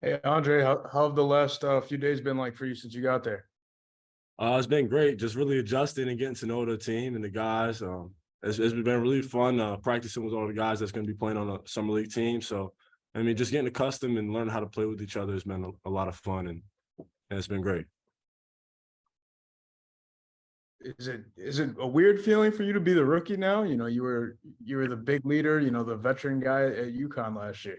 Hey Andre, how have the last few days been like for you since you got there? It's been great, just really adjusting and getting to know the team and the guys. It's been really fun practicing with all the guys that's going to be playing on a summer league team. So, I mean, just getting accustomed and learning how to play with each other has been a lot of fun, and it's been great. Is it a weird feeling for you to be the rookie now? You know, you were the big leader, the veteran guy at UConn last year.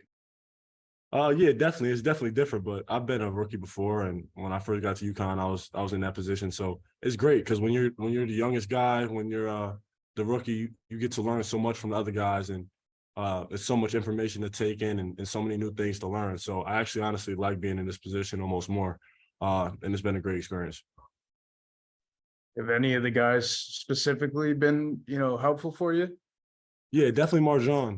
Yeah, definitely, it's definitely different. But I've been a rookie before, and when I first got to UConn, I was in that position. So it's great because when you're the youngest guy, when you're the rookie, you get to learn so much from the other guys, and it's so much information to take in and so many new things to learn. So I actually honestly like being in this position almost more, and it's been a great experience. Have any of the guys specifically been, helpful for you? Yeah, definitely Marjan.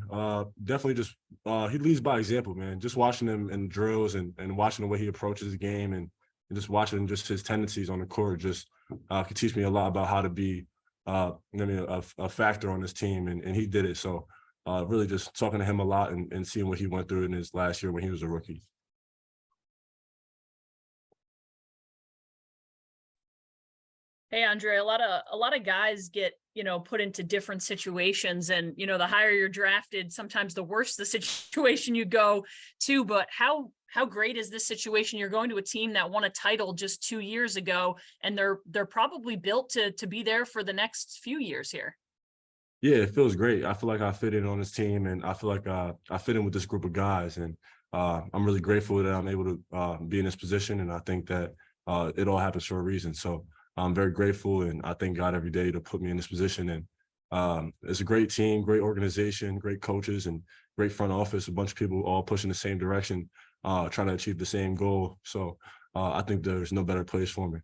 Definitely just he leads by example, man. Just watching him in drills and watching the way he approaches the game and just watching just his tendencies on the court just could teach me a lot about how to be a factor on this team and he did it. So really just talking to him a lot and seeing what he went through in his last year when he was a rookie. Hey Andre, a lot of guys get, put into different situations and, the higher you're drafted, sometimes the worse the situation you go to, but how great is this situation? You're going to a team that won a title just 2 years ago and they're probably built to be there for the next few years here. Yeah, it feels great. I feel like I fit in on this team, and I feel like I fit in with this group of guys, and I'm really grateful that I'm able to be in this position. And I think that it all happens for a reason. So I'm very grateful, and I thank God every day to put me in this position. And it's a great team, great organization, great coaches, and great front office. A bunch of people all pushing the same direction, trying to achieve the same goal. So I think there's no better place for me.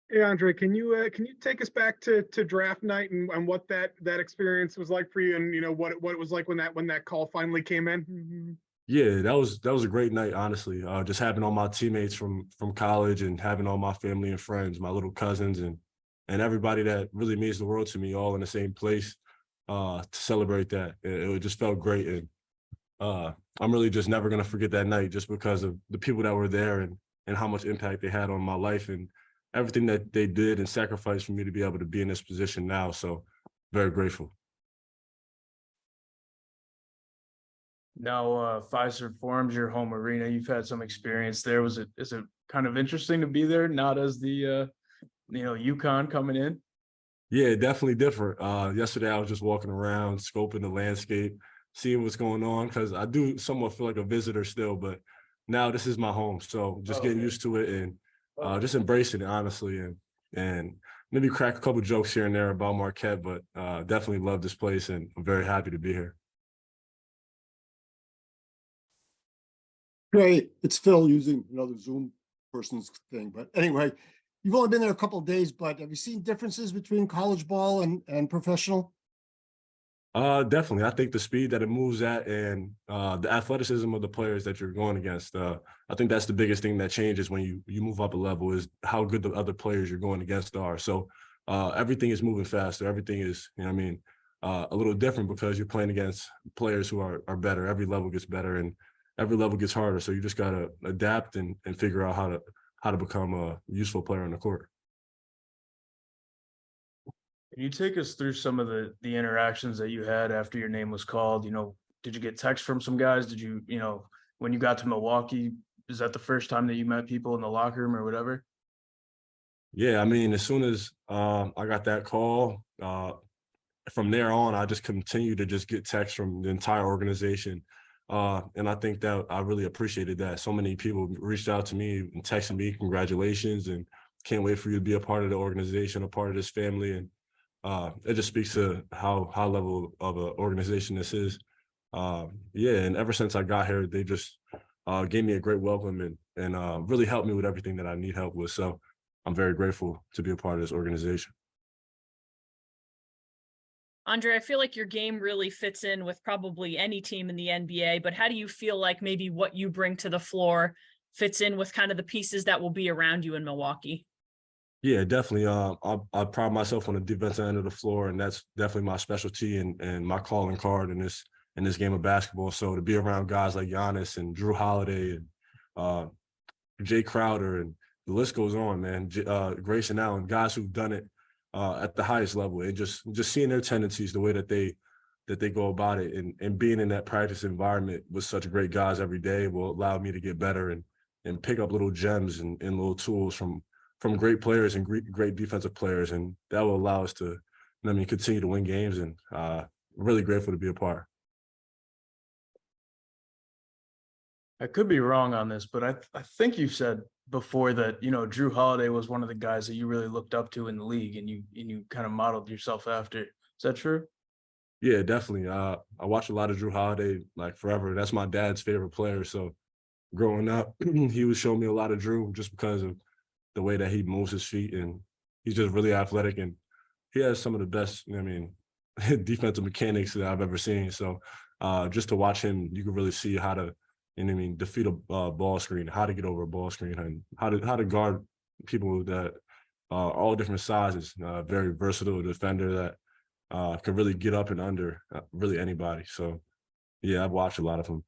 Hey Andre, can you take us back to draft night and what that experience was like for you, and what it was like when that call finally came in? Yeah, that was a great night, honestly. Just having all my teammates from college and having all my family and friends, my little cousins and everybody that really means the world to me, all in the same place to celebrate that. It just felt great, and I'm really just never gonna forget that night, just because of the people that were there and how much impact they had on my life and everything that they did and sacrificed for me to be able to be in this position now. So very grateful. Now, Pfizer Forum's your home arena. You've had some experience there. Is it kind of interesting to be there, not as the UConn coming in? Yeah, definitely different. Yesterday I was just walking around, scoping the landscape, seeing what's going on, because I do somewhat feel like a visitor still, but now this is my home. So just Oh, getting okay. used to it and just embracing it, honestly, and maybe crack a couple jokes here and there about Marquette, but definitely love this place and I'm very happy to be here. Great. It's Phil using another Zoom person's thing. But anyway, you've only been there a couple of days, but have you seen differences between college ball and professional? Definitely. I think the speed that it moves at and the athleticism of the players that you're going against. I think that's the biggest thing that changes when you move up a level is how good the other players you're going against are. So everything is moving faster. Everything is, a little different because you're playing against players who are better. Every level gets better and every level gets harder. So you just gotta adapt and figure out how to become a useful player on the court. Can you take us through some of the interactions that you had after your name was called? Did you get texts from some guys? Did you, when you got to Milwaukee, is that the first time that you met people in the locker room or whatever? Yeah, I mean, as soon as I got that call, from there on, I just continue to just get texts from the entire organization. And I think that I really appreciated that. So many people reached out to me and texted me, congratulations, and can't wait for you to be a part of the organization, a part of this family. And it just speaks to how high level of an organization this is. Yeah, and ever since I got here, they just gave me a great welcome and really helped me with everything that I need help with. So I'm very grateful to be a part of this organization. Andre, I feel like your game really fits in with probably any team in the NBA, but how do you feel like maybe what you bring to the floor fits in with kind of the pieces that will be around you in Milwaukee? Yeah, definitely. I pride myself on the defensive end of the floor, and that's definitely my specialty and my calling card in in this game of basketball. So to be around guys like Giannis and Drew Holiday and Jay Crowder, and the list goes on, man. Grayson Allen, guys who've done it at the highest level, and just seeing their tendencies, the way that they go about it, and being in that practice environment with such great guys every day will allow me to get better and pick up little gems and little tools from great players and great defensive players, and that will allow us to, continue to win games. And really grateful to be a part. I could be wrong on this, but I think you said before that, Drew Holiday was one of the guys that you really looked up to in the league, and you kind of modeled yourself after. Is that true? Yeah, definitely. I watched a lot of Drew Holiday like forever. That's my dad's favorite player. So growing up, he was showing me a lot of Drew just because of the way that he moves his feet, and he's just really athletic, and he has some of the best, defensive mechanics that I've ever seen. So just to watch him, you can really see how to, defeat a ball screen, how to get over a ball screen, and how to guard people that are all different sizes. Very versatile defender that can really get up and under really anybody. So yeah, I've watched a lot of him.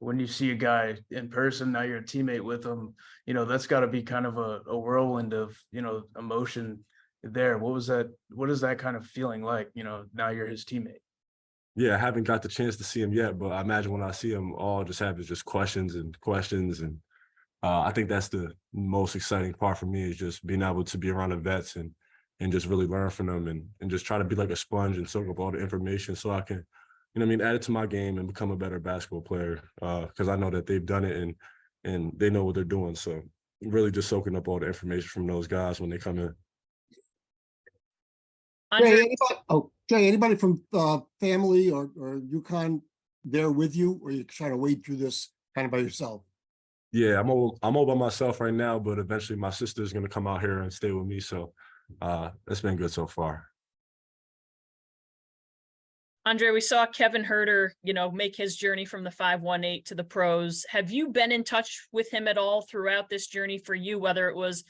When you see a guy in person, now you're a teammate with him, that's got to be kind of a whirlwind of, emotion there. What is that kind of feeling like, now you're his teammate? Yeah, I haven't got the chance to see him yet, but I imagine when I see him, all just have is just questions. And I think that's the most exciting part for me, is just being able to be around the vets and just really learn from them, and just try to be like a sponge and soak up all the information so I can, add it to my game and become a better basketball player, because I know that they've done it and they know what they're doing. So really just soaking up all the information from those guys when they come in. Jay, anybody from family or UConn there with you, or you trying to wade through this kind of by yourself? Yeah, I'm all by myself right now, but eventually my sister's going to come out here and stay with me. So it's been good so far. Andre, we saw Kevin Huerter, make his journey from the 518 to the pros. Have you been in touch with him at all throughout this journey for you, whether it was,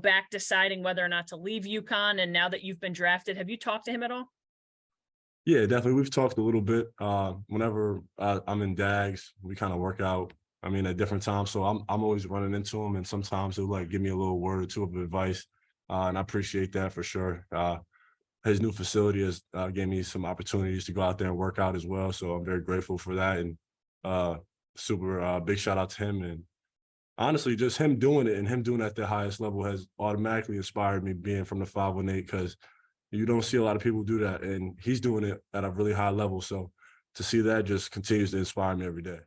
back deciding whether or not to leave UConn, and now that you've been drafted, have you talked to him at all? Yeah, definitely. We've talked a little bit. Whenever I'm in DAGs, we kind of work out, at different times. So I'm always running into him, and sometimes he'll like give me a little word or two of advice. And I appreciate that for sure. His new facility has gave me some opportunities to go out there and work out as well. So I'm very grateful for that, and super big shout out to him. And honestly, just him doing it and him doing it at the highest level has automatically inspired me, being from the 518, because you don't see a lot of people do that, and he's doing it at a really high level. So to see that just continues to inspire me every day.